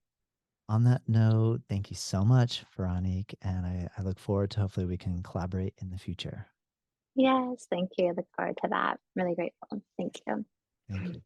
on that note, thank you so much, Veronique. And I look forward to hopefully we can collaborate in the future. Yes. Thank you. I look forward to that. Really grateful. Thank you. Thank you.